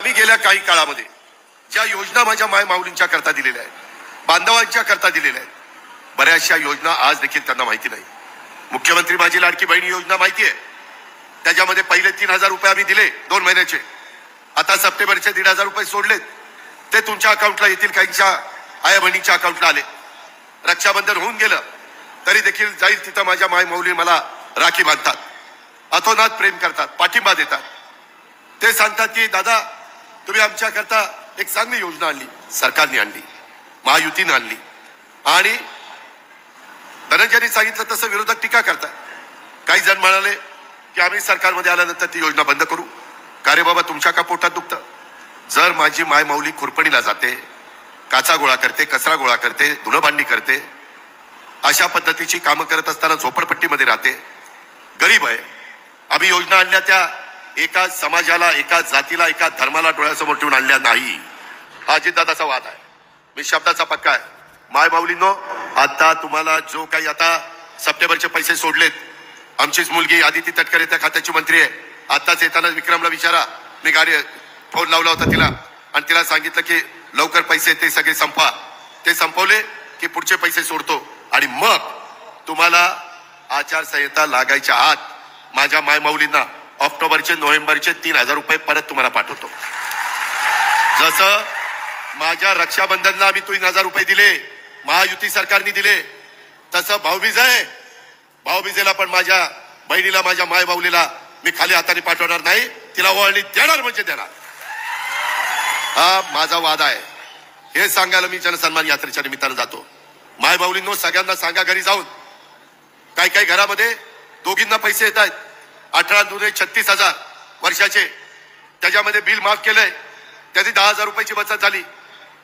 मी गेल्या काही काळामध्ये ज्या योजना माझ्या माय माऊलींच्या करता दिलेल्या आहेत, बांधवांच्या करता दिलेल्या आहेत, बऱ्याचशा योजना आज देखील त्यांना माहिती नाही. मुख्यमंत्री माझी लाडकी बहीण योजना माहिती आहे. त्याच्यामध्ये पहिले 3,000 रुपये आम्ही दिले 2 महिन्याचे. आता सप्टेंबरचे 1,500 रुपये सोडलेत. ते तुमच्या अकाउंटला येतील, काहींच्या आया बहिणीच्या अकाउंटला आले. रक्षाबंधन होऊन गेलं तरी देखील जाईल तिथं माझ्या माय माऊली मला राखी बांधतात, अतोनात प्रेम करतात, पाठिंबा देतात. ते सांगतात की दादा तुम्ही आमच्या करता एक चांगली योजना आणली, सरकारने आणली, महायुतीने आणली. आणि धनंजयनी सांगितलं तसं विरोधक टीका करतात. काही जण म्हणाले की आम्ही सरकारमध्ये आल्यानंतर ती योजना बंद करू. का रे बाबा, तुमच्या का पोटात दुखतं? जर माझी माय माऊली खुरपणीला जाते, काचा गोळा करते, कचरा गोळा करते, धुणं भांडी करते, अशा पद्धतीची कामं करत असताना झोपडपट्टीमध्ये राहते, गरीब आहे, आम्ही योजना आणल्या त्या एका समाजाला, एका जातीला, एका धर्माला डोळ्यासमोर ठेवून आणल्या नाही. हा अजितदादाचा वाद आहे. मी शब्दाचा पक्का आहे. माय माऊलींनो, आता तुम्हाला जो काही आता सप्टेंबरचे पैसे सोडलेत, आमचीच मुलगी आदिती तटकरे त्या खात्याची मंत्री आहे. आताच येताना विक्रमला विचारा, मी गाडी फोन लावला होता तिला आणि तिला सांगितलं की लवकर पैसे ते सगळे संपवा. ते संपवले की पुढचे पैसे सोडतो आणि मग तुम्हाला आचारसंहिता लागायच्या आत माझ्या माय माऊलींना ऑक्टोबरचे नोव्हेंबरचे 3,000 रुपये परत तुम्हाला पाठवतो. जसं माझ्या रक्षाबंधनला आम्ही 3,000 रुपये दिले, महायुती सरकारने दिले, तसं भाऊबीज आहे. भाऊबीजेला पण माझ्या बहिणीला, माझ्या माय माऊलीला मी खाली हाताने पाठवणार नाही, तिला ओवाळणी देणार म्हणजे देणार. हा माझा वाद आहे. हे सांगायला मी जनसन्मान यात्रेच्या निमित्तानं जातो. माय माऊलींनो, सगळ्यांना सांगा घरी जाऊन, काही काही घरामध्ये दोघींना पैसे येत आहेत. 18-36,000 वर्षाचे, त्याच्यामध्ये बिल माफ केलंय, त्याची 10,000 रुपयाची बचत झाली.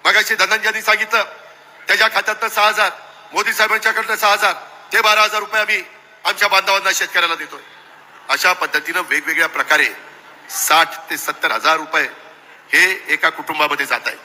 मगाशी धनंजयनी सांगितलं त्याच्या खात्यातनं 6,000, मोदी साहेबांच्याकडनं 6,000, ते 12,000 रुपये आम्ही आमच्या बांधवांना, शेतकऱ्याला देतोय. अशा पद्धतीनं वेगवेगळ्या प्रकारे 60,000 ते 70,000 रुपये हे एका कुटुंबामध्ये जात आहे.